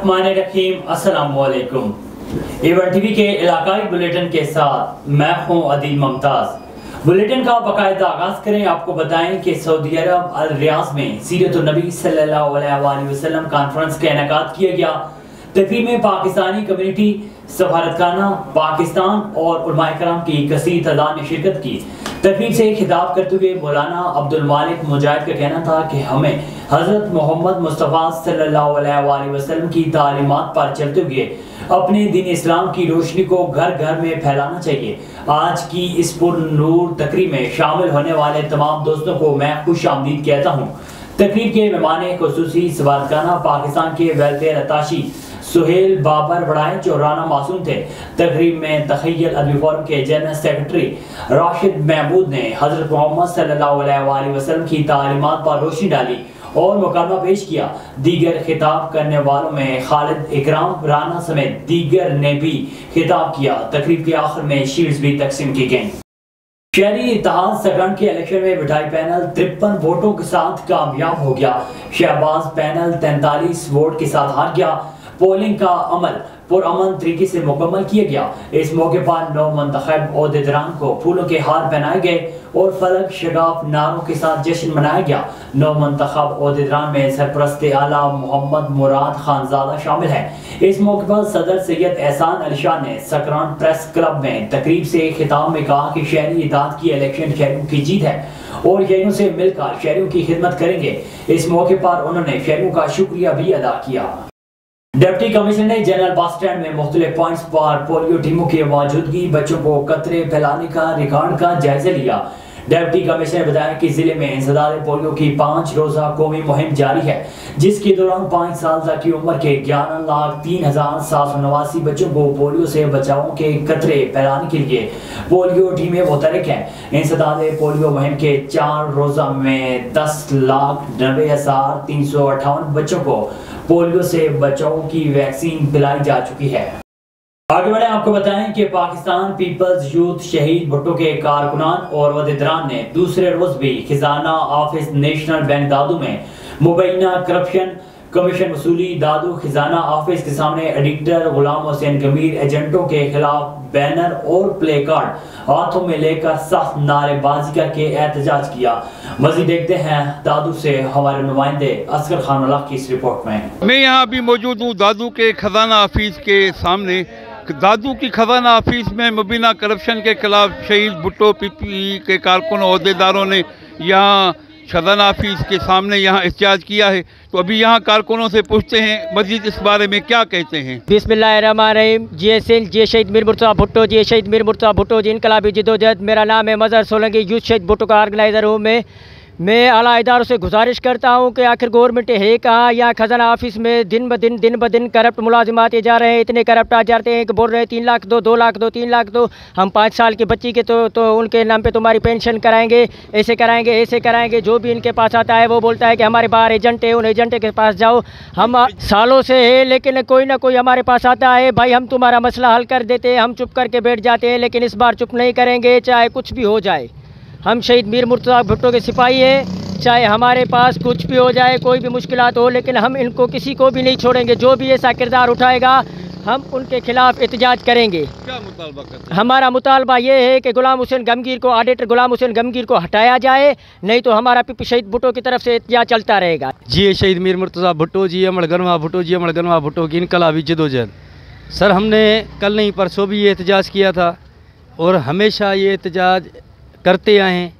बिस्मिल्लाहिर्रहमानिर्रहीम। अस्सलामुअलैकुम। A1 TV के इलाकाई बुलेटिन के साथ मैं हूं अदील मुमताज। बुलेटिन का बाकायदा आगाज करें। आपको बताएं कि सऊदी अरब अल रियाज में सीरतुन नबी सल्लल्लाहु अलैहि वसल्लम कॉन्फ्रेंस का इनेकाद किया गया। तकरीब में पाकिस्तानी कम्युनिटी, सफारतखाना पाकिस्तान और उलमाए कराम की कसीर तादाद ने शिरकत की। तकरीब से खिताब करते हुए मौलाना अब्दुल मालिक मुजाहिद का कहना था कि हमें हजरत मोहम्मद मुस्तफ़ा सल्लल्लाहु अलैहि वसल्लम की तालीमात पर चलते हुए अपने दीन इस्लाम की रोशनी को घर घर में फैलाना चाहिए। आज की इस पुरनूर तकरीब में शामिल होने वाले तमाम दोस्तों को मैं खुश आमदीद कहता हूँ। तकरीब के मेहमान खुसूसी सफारतखाना पाकिस्तान के वेलफेयर अताशी सुहेल बाबर बड़ाइच और राना मासूम थे। तकरीब में तखय्युल अदबी फोरम के जनरल सेक्रेटरी राशिद महमूद ने हजरत मोहम्मद सल्लल्लाहु अलैहि वसल्लम की तालीमात पर रोशनी डाली और मुकालमा पेश किया। दीगर खिताब करने वालों में खालिद इकराम राना समेत दीगर ने भी खिताब किया। तकरीब के आखिर में शील्ड्स भी तकसीम की गईं। शहरी इत्तेहाद सकरंद के इलेक्शन में मिठाई पैनल 53 वोटों के साथ कामयाब हो गया। शहबाज पैनल 43 वोट के साथ हार गया। पोलिंग का अमल पुरअमन तरीके से मुकम्मल किया गया। इस मौके पर 9 मुंतखब ओहदेदारान को फूलों के हार पहनाए गए और फलक शगाफ नारों के साथ जश्न मनाया गया। 9 मुंतखब ओहदेदारान में सरपरस्त आला मोहम्मद मुराद खानजादा शामिल है। इस मौके पर सदर सैयद एहसान अली शाह ने सकरान प्रेस क्लब में तकरीब से खिताब में कहा कि शहरी इत्तेहाद की इलेक्शन शहरियों की जीत है और शहरियों से मिलकर शहरियों की खिदमत करेंगे। इस मौके पर उन्होंने शहरियों का शुक्रिया भी अदा किया। डिप्टी कमिश्नर ने जनरल बस स्टैंड में मुख्तलिफ पॉइंट्स पर पोलियो टीमों की मौजूदगी बच्चों को कतरे फैलाने का रिकॉर्ड का जायजा लिया। डिप्टी कमिश्नर ने बताया कि जिले में इंसदाद पोलियो की 5 रोजा कौमी मुहिम जारी है, जिसके दौरान 5 साल तक की उम्र के 11,03,789 बच्चों को पोलियो से बचाव के कतरे फैलाने के लिए पोलियो टीमें मुतहरिक हैं। इंसदाद पोलियो मुहिम के 4 रोजा में 10,90,358 बच्चों को पोलियो से बचाव की वैक्सीन पिलाई जा चुकी है। आगे बढ़े, आपको बताएं कि पाकिस्तान पीपल्स यूथ शहीद भुट्टो के कारकुनान और वदेदारान ने दूसरे रोज भी खजाना ऑफिस नेशनल बैंक दादू में मुबैना करप्शन कमीशन वसूली दादू खजाना ऑफिस के सामने एडिटर गुलाम हुसैन गंभीर एजेंटों के खिलाफ बैनर और प्ले कार्ड हाथों में लेकर सख्त नारेबाजी करके एहतजाज किया। मजीद देखते हैं दादू से हमारे नुमाइंदे असगर खान की इस रिपोर्ट में। मैं यहाँ अभी मौजूद हूँ दादू के खजाना ऑफिस के सामने। दादू की खजाना ऑफिस में मुबीना करप्शन के खिलाफ शहीद भुट्टो पीपी के कारकुन अहदेदारों ने यहाँ खजाना ऑफिस के सामने यहाँ एहतजाज किया है। तो अभी यहाँ कारकुनों से पूछते हैं मजीद इस बारे में क्या कहते हैं। बिस्मिल्लाहिर्रहमानिर्रहीम। जी शहीद मीर मुर्तज़ा भुट्टो, जी शहीद मीर मुर्तज़ा भुट्टो जी इनकलाबी जिद्दोजहद। मेरा नाम है मज़हर सोलंकी, यूथ शहीद भुट्टो का ऑर्गेनाइज़र हूँ। मैं आला इदारों से गुजारिश करता हूँ कि आखिर गवर्नमेंट है कहाँ। यहाँ खजाना ऑफिस में दिन ब दिन करप्ट मुलाजिम आते जा रहे हैं। इतने करप्ट आ जाते हैं कि बोल रहे हैं 3 लाख दो, 2 लाख दो, 3 लाख दो। हम 5 साल की बच्ची के तो उनके नाम पे तुम्हारी पेंशन कराएंगे, ऐसे कराएंगे। जो भी इनके पास आता है वो बोलता है कि हमारे बाहर एजेंट है, उन एजेंट के पास जाओ। हम सालों से है, लेकिन कोई ना कोई हमारे पास आता है, भाई हम तुम्हारा मसला हल कर देते हैं। हम चुप करके बैठ जाते हैं, लेकिन इस बार चुप नहीं करेंगे, चाहे कुछ भी हो जाए। हम शहीद मीर मुर्तज़ा भुट्टो के सिपाही हैं, चाहे हमारे पास कुछ भी हो जाए, कोई भी मुश्किलात हो, लेकिन हम इनको किसी को भी नहीं छोड़ेंगे। जो भी ऐसा किरदार उठाएगा हम उनके खिलाफ एहतजाज करेंगे। क्या मुतालबा करते हैं? हमारा मुतालबा ये है कि गुलाम हुसैन गमगीर को, ऑडिटर गुलाम हुसैन गमगीर को हटाया जाए, नहीं तो हमारा पीपी शहीद भुट्टो की तरफ से एहतजाज चलता रहेगा। जी शहीद मीर मुर्तज़ा भुट्टो जी अमर गनवा भुट्टो जी अमर गनवा भुट्टो की इनकलाबी जिद्दोजहद। सर हमने कल नहीं परसों भी ये एहतजाज किया था और हमेशा ये एहतजाज करते आए हैं,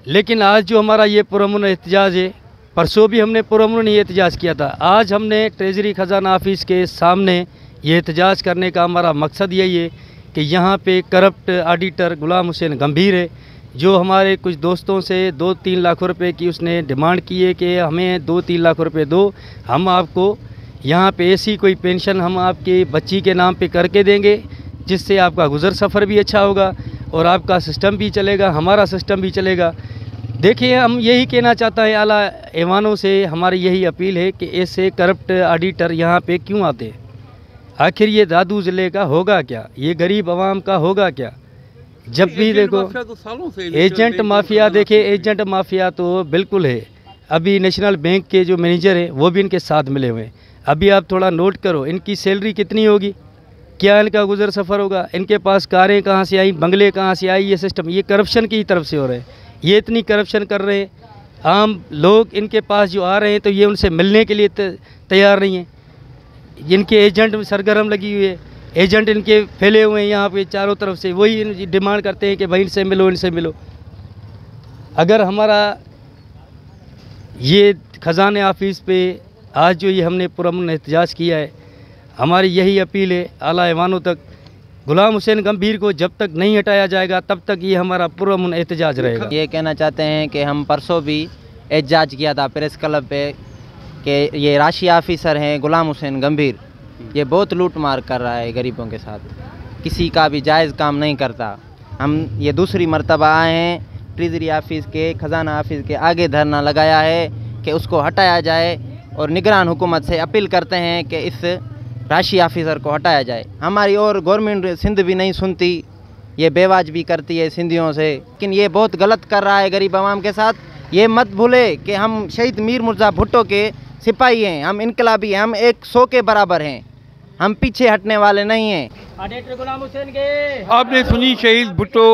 लेकिन आज जो हमारा ये पुरअमन एहतजाज है, परसों भी हमने पुरअमन ये एहतजाज किया था। आज हमने ट्रेजरी खजाना ऑफिस के सामने ये एहतजाज करने का हमारा मकसद यही है कि यहाँ पे करप्ट ऑडिटर गुलाम हुसैन गंभीर है, जो हमारे कुछ दोस्तों से 2-3 लाख रुपए की उसने डिमांड की है कि हमें 2-3 लाख रुपए दो, हम आपको यहाँ पे ऐसी कोई पेंशन हम आपके बच्ची के नाम पे करके देंगे, जिससे आपका गुज़र सफ़र भी अच्छा होगा और आपका सिस्टम भी चलेगा, हमारा सिस्टम भी चलेगा। देखिए हम यही कहना चाहता है आला ऐवानों से, हमारी यही अपील है कि ऐसे करप्ट ऑडिटर यहाँ पे क्यों आते हैं। आखिर ये दादू ज़िले का होगा क्या, ये गरीब आवाम का होगा क्या। जब भी देखो एजेंट माफिया, देखे एजेंट माफिया तो बिल्कुल है। अभी नेशनल बैंक के जो मैनेजर हैं वो भी इनके साथ मिले हुए हैं। अभी आप थोड़ा नोट करो, इनकी सैलरी कितनी होगी, क्या इनका गुजर सफ़र होगा, इनके पास कारें कहाँ से आई, बंगले कहाँ से आई, ये सिस्टम ये करप्शन की तरफ से हो रहे हैं। ये इतनी करप्शन कर रहे हैं, आम लोग इनके पास जो आ रहे हैं तो ये उनसे मिलने के लिए तैयार नहीं हैं। इनके एजेंट सरगर्म लगी हुई है, एजेंट इनके फैले हुए हैं यहाँ पे चारों तरफ से, वही डिमांड करते हैं कि भाई इनसे मिलो, इनसे मिलो। अगर हमारा ये ख़जाने ऑफिस पे आज जो ये हमने पुरअमन एहतजाज किया है, हमारी यही अपील है आला ऐवानों तक, गुलाम हुसैन गंभीर को जब तक नहीं हटाया जाएगा तब तक ये हमारा पुरअमन एहतजाज रहेगा। ये कहना चाहते हैं कि हम परसों भी एहतजाज किया था प्रेस क्लब पे कि ये राशि ऑफिसर हैं गुलाम हुसैन गंभीर, ये बहुत लूट मार कर रहा है गरीबों के साथ, किसी का भी जायज़ काम नहीं करता। हम ये दूसरी मर्तबा आए हैं, ट्रेजरी ऑफिस के ख़जाना ऑफिस के आगे धरना लगाया है कि उसको हटाया जाए और निगरान हुकूमत से अपील करते हैं कि इस राशि ऑफिसर को हटाया जाए। हमारी और गवर्नमेंट सिंध भी नहीं सुनती, ये बेवाजबी करती है सिंधियों से, लेकिन ये बहुत गलत कर रहा है गरीब आवाम के साथ। ये मत भूले कि हम शहीद मीर मुर्ज़ा भुट्टो के सिपाही हैं, हम इनकलाबी हैं, हम 100 के बराबर हैं, हम पीछे हटने वाले नहीं हैं। गुलाम हुसैन के आपने सुनी शहीद भुट्टो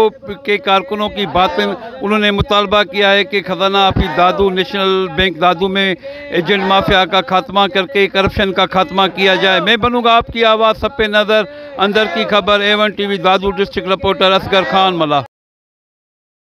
के कारकुनों की बात में, उन्होंने मुतालबा किया है कि खजाना ऑफिस दादू, नेशनल बैंक दादू में एजेंट माफिया का खात्मा करके करप्शन का खात्मा किया जाए। मैं बनूंगा आपकी आवाज़, सब पे नज़र, अंदर की खबर, A1 TV दादू, डिस्ट्रिक्ट रिपोर्टर असगर खान मला।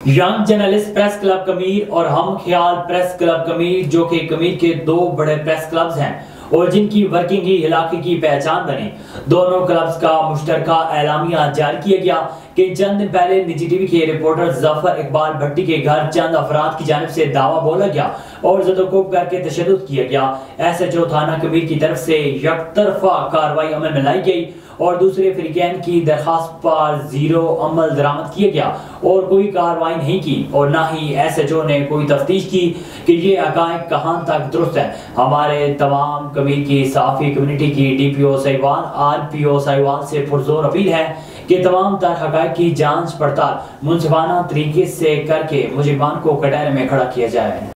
यंग जर्नलिस्ट प्रेस क्लब कमीर और हम ख्याल प्रेस क्लब कमीर, जो कि कमीर के दो बड़े प्रेस क्लब्स हैं और जिनकी वर्किंग ही इलाके की पहचान बनी, दोनों क्लब्स का मुश्तरका एलामिया जारी किया गया कि चंद दिन पहले निजी टीवी के रिपोर्टर जफर इकबाल भट्टी के घर चंद अफराद की जानिब से दावा बोला गया और ज़दोकोब करके तशद्दुद किया गया। SHO थाना कमीर की तरफ से यकतरफा कार्रवाई अमल में लाई गई और दूसरे फ्रीकैन की दरखास्त पर जीरो अमल दरामद किया गया और कोई कार्रवाई नहीं की और ना ही SHO ने कोई तफ्तीश की कि ये हक़ाइक़ कहाँ तक दुरुस्त है। हमारे तमाम कमीर की सहाफ़ी कम्युनिटी की DPO साहिवाल, RPO साहिवाल से पुरजोर अपील है कि तमाम तर हक़ाइक़ की जांच पड़ताल मुंसिफाना तरीके से करके मुजरिमान को कटहरे में खड़ा किया जाए।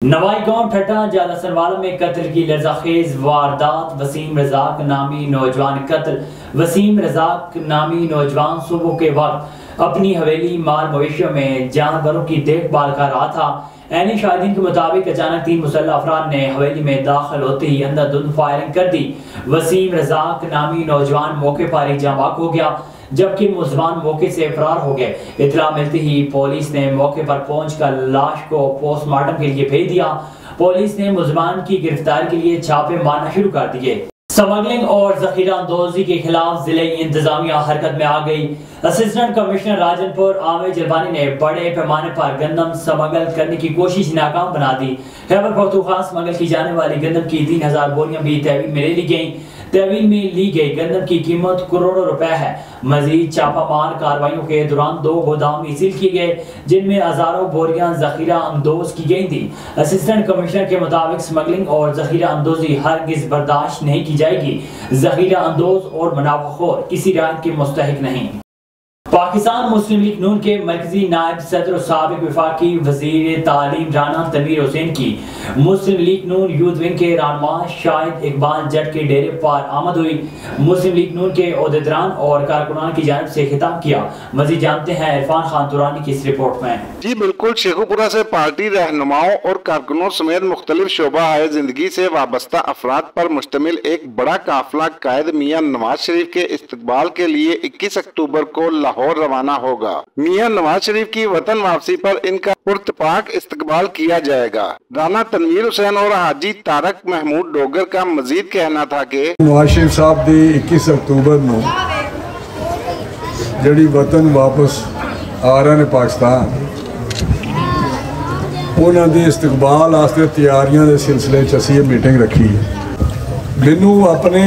नवाई गांव ठट्टा जालसनवाला में कत्ल की लर्ज़ाखेज़ वारदात, वसीम रज़ाक नामी नौजवान कत्ल। वसीम रज़ाक नामी नौजवान सुबह के वक्त अपनी हवेली माल मवेशियों में जानवरों की देखभाल कर रहा था। ऐनी शाहिदीन के मुताबिक अचानक 3 मुसल्लह अफराद ने हवेली में दाखिल होते ही अंधाधुंध फायरिंग कर दी। वसीम रज़ाक नामी नौजवान मौके पर ही जाँ हो गया जबकि मुलज़मान मौके से फरार हो गए। इतला मिलते ही पुलिस ने मौके पर पहुंचकर लाश को पोस्टमार्टम के लिए भेज दिया। पुलिस ने मुलज़मान की गिरफ्तारी के लिए छापे मारना शुरू कर दिए। स्मगलिंग और जखीरा अंदोजी के खिलाफ जिले इंतजामिया हरकत में आ गई। असिस्टेंट कमिश्नर राजनपुर आमिर जलवानी ने बड़े पैमाने पर गंदम स्मगल करने की कोशिश नाकाम बना दी। खैबर पख्तूनख्वा स्मगल की जाने वाली गंदम की 3000 बोरियां भी तहवील में ले ली गई। तहवील में ली गई गंदम की कीमत करोड़ों रुपए है। मजीद छापामार कार्रवाइयों के दौरान 2 गोदाम सील किए गए जिनमें हजारों बोरियां जखीरा अंदोज की गई थी। असिस्टेंट कमिश्नर के मुताबिक स्मगलिंग और जखीरा अंदोजी हरगिज बर्दाश्त नहीं की जाएगी। जखीरा अंदोज और मुनाफाखोर किसी राय के मुस्तहिक नहीं। पाकिस्तान मुस्लिम लीग नून के मरकजी नायब सदर और साबिक वफाकी वजीर तालीम राना तनवीर हुसैन की मुस्लिम लीग नून यूथ विंग के रहनुमा शाहिद इकबाल जट के डेरे पर आमद हुई। मुस्लिम लीग नून के ओहदेदारान और कारकुनान की जानिब से खिताब किया। मजीद जानते हैं इरफान खान तुरानी की इस रिपोर्ट में। जी बिल्कुल, शेखुपुरा से पार्टी रहनुमाओं और कारकुनों समेत मुख्तलिफ शोबा आए जिंदगी से वाबस्ता अफराद पर मुश्तमिल एक बड़ा काफिला कायद मियां नवाज शरीफ के इस्तकबाल के लिए 21 अक्टूबर को लाहौर रवाना होगा। मियां नवाज शरीफ की वतन वापसी पर इनका पुरतपाक इस्तकबाल किया जाएगा। राना तनवीर हुसैन और हाजी तारक महमूद डोगर का मजीद कहना था कि नवाज शरीफ साहब दी 21 अक्टूबर ਨੂੰ ਜਿਹੜੀ वतन वापस आ रहे ने पाकिस्तान, ਉਹਨਾਂ ਦੇ इस्तकबाल वास्ते ਤਿਆਰੀਆਂ ਦੇ सिलसिले ਚ ਅਸੀਂ ਇਹ ਮੀਟਿੰਗ ਰੱਖੀ ਹੈ। ਮੈਨੂੰ ਆਪਣੇ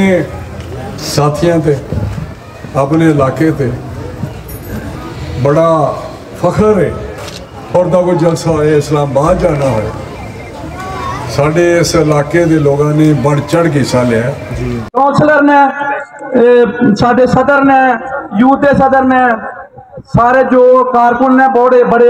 ਸਾਥੀਆਂ ਤੇ ਆਪਣੇ ਇਲਾਕੇ ਤੇ बड़ा फख्र है और दा कोई जलसा होए इस्लामाबाद जाना होए, साढ़े इस इलाके के लोगों ने बढ़ चढ़ के हिस्सा लिया। काउंसलर ने, साढ़े सदर ने, यूथ के सदर ने, सारे जो कारकुन ने बड़े बड़े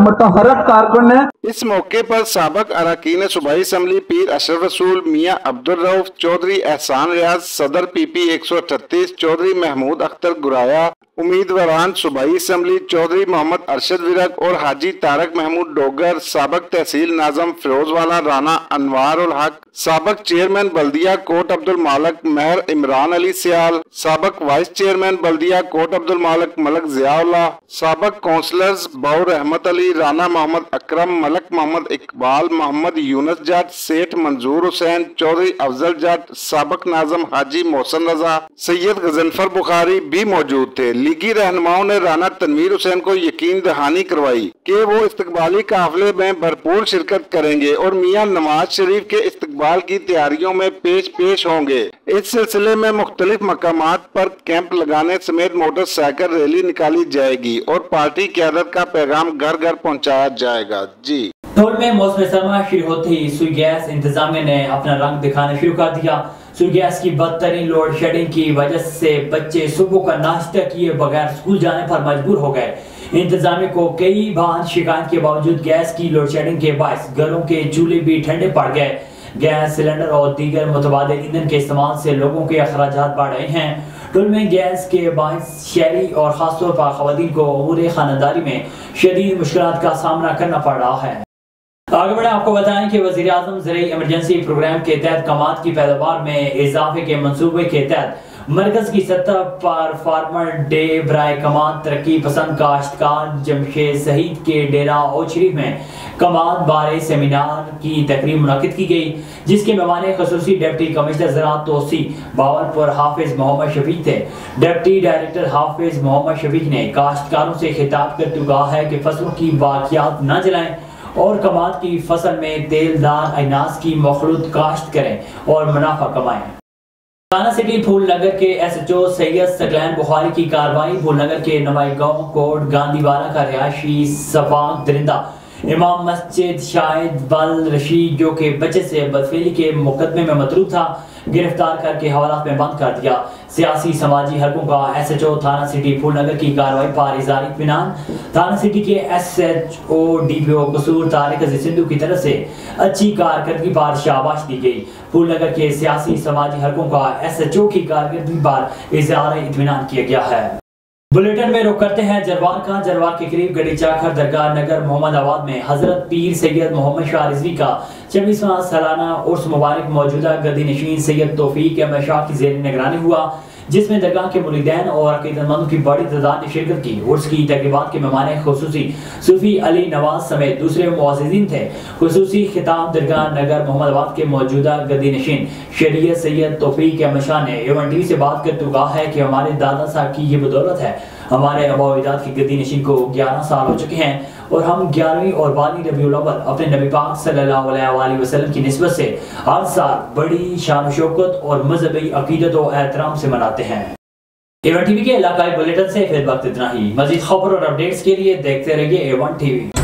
मतहरक कारकुन ने इस मौके पर साबक अरकान सूबाई असम्बली पीर अशरफ रसूल, मियाँ अब्दुल रऊफ चौधरी, एहसान रियाज, सदर PP 138 चौधरी महमूद अख्तर गुराया, उम्मीदवारान सूबाई असम्बली चौधरी मोहम्मद अरशद विरक और हाजी तारक महमूद डोगर, साबक तहसील नाजम फिरोजवाला राना अनवार उल हक, साबक चेयरमैन बल्दिया कोट अब्दुल मालिक महर इमरान अली सियाल, साबक वाइस चेयरमैन बल्दिया कोट अब्दुल मालिक मलक जियाउल्लाह, साबक काउंसलर्स बाउर रहमत अली, राना मोहम्मद अकरम, मलक मोहम्मद इकबाल, मोहम्मद यूनुस जट, सेठ मंजूर हुसैन, चौधरी अफजल जट, साबक नाजम हाजी मोहसन रजा, सैयद गजनफर बुखारी भी मौजूद थे। लीगी रहनुमाओं ने राना तनवीर हुसैन को यकीन दहानी करवाई कि वो इस्तकबाली काफिले में भरपूर शिरकत करेंगे और मियां नवाज शरीफ के इस्तकबाल की तैयारियों में पेश होंगे। इस सिलसिले में मुख्तलिफ मकामात पर कैंप लगाने समेत मोटरसाइकिल रैली निकाली जाएगी और पार्टी क़यादत का पैगाम घर घर पहुँचाया जाएगा। जी टोल में मौसम सरमा शुरू होते ही सुई गैस इंतजामिया ने अपना रंग दिखाना शुरू कर दिया। सुई गैस की बदतरीन लोड शेडिंग की वजह से बच्चे सुबह का नाश्ता किए बगैर स्कूल जाने पर मजबूर हो गए। इंतजामिया को कई बार शिकायत के बावजूद गैस की लोड शेडिंग के बायस घरों के चूल्हे भी ठंडे पड़ गए। गैस सिलेंडर और दीगर मुतबादिल ईंधन के इस्तेमाल से लोगों के अखराजात बढ़ रहे हैं। टोल में गैस के बायस शहरी और खासतौर पर खवातीन को अमूर खानदारी में शदीद मुश्किलात का सामना करना पड़ रहा है। आगे बढ़े आपको बताएं कि वज़ीर आज़म ज़राई इमरजेंसी प्रोग्राम के तहत कमात की पैदावार में इजाफे के मंसूबे के तहत मरकज की सतह पर फार्मर डे बराए कमात तरक्की पसंद काश्तकार जमशेद शहीद के डेरा और शरीफ में कमात बारे सेमिनार की तकरीब मुनक़िद की गई, जिसके मेहमान ख़ुसूसी डिप्टी कमिश्नर ज़राअत तोसी बावलपुर हाफिज मोहम्मद शफीक थे। डिप्टी डायरेक्टर हाफिज मोहम्मद शफीक ने काश्तकारों से खिताब करते हुए कहा है कि फसलों की बाकियात न जलाएं और कमात की फसल में तेलदार अनाज की मखलूत काश्त करें और मुनाफा कमाएं। थाना सिटी फूलनगर के SHO सैयद सकलैन बुखारी की कार्रवाई फूलनगर के नवाई गांव कोट गांधीवाला का रिहायशी सफाक दरिंदा इमाम मस्जिद शाहिद बल रशीद जो के बच्चे से बदफेली के मुकदमे में मतरूब था, गिरफ्तार करके हवालात में बंद कर दिया। सियासी समाजी हलकों का SHO थाना सिटी फूलनगर की कार्रवाई पर इज़हार इत्मीनान। थाना सिटी के SHO DPO कसूर तारिक अज़ीज़ सिंधु की तरफ से अच्छी कारकर्दगी पर शाबाश दी गई। फूलनगर के सियासी समाजी हलकों का SHO की कारकर्दगी पर इज़हार इत्मीनान किया गया है। बुलेटिन में रुख करते हैं जरवार का। जरवार के करीब गड़ी चाखर दरगाह नगर मोहम्मदाबाद में हजरत पीर सैयद मोहम्मद शाह रिजवी का 26वां सालाना उर्स मुबारक मौजूदा गद्दी नशीन सैयद तौफीक अहमद शाह की ज़ेर निगरानी हुआ, जिसमें दरगाह के मुरीदैन और अकीदतमंदों की बड़ी तादाद ने शिरकत की। उर्स की तकरीबात के मेहमान खुसूसी सूफी अली नवाज समेत दूसरे मुअज़्ज़िज़ीन थे। खुसूसी खिताब दरगाह नगर मोहम्मदाबाद के मौजूदा गद्दी नशीन शरीयत सैयद तौफीक अहमद शाह ने A1 TV से बात करते हुए कहा है कि हमारे दादा साहब की ये बदौलत है, हमारे आबा अजदाद की गद्दी नशीन को 11 साल हो चुके हैं और हम 11वीं और 12वीं रबीउल अव्वल अपने नबी पाक सल्लल्लाहु अलैहि वसल्लम की निस्बत से हर साल बड़ी शान शौकत और मजहबी अकीदत और एहतराम से मनाते हैं। A1 TV के इलाकाई बुलेटिन से फिर वक्त इतना ही। मजीद खबर और अपडेट्स के लिए देखते रहिए A1 TV।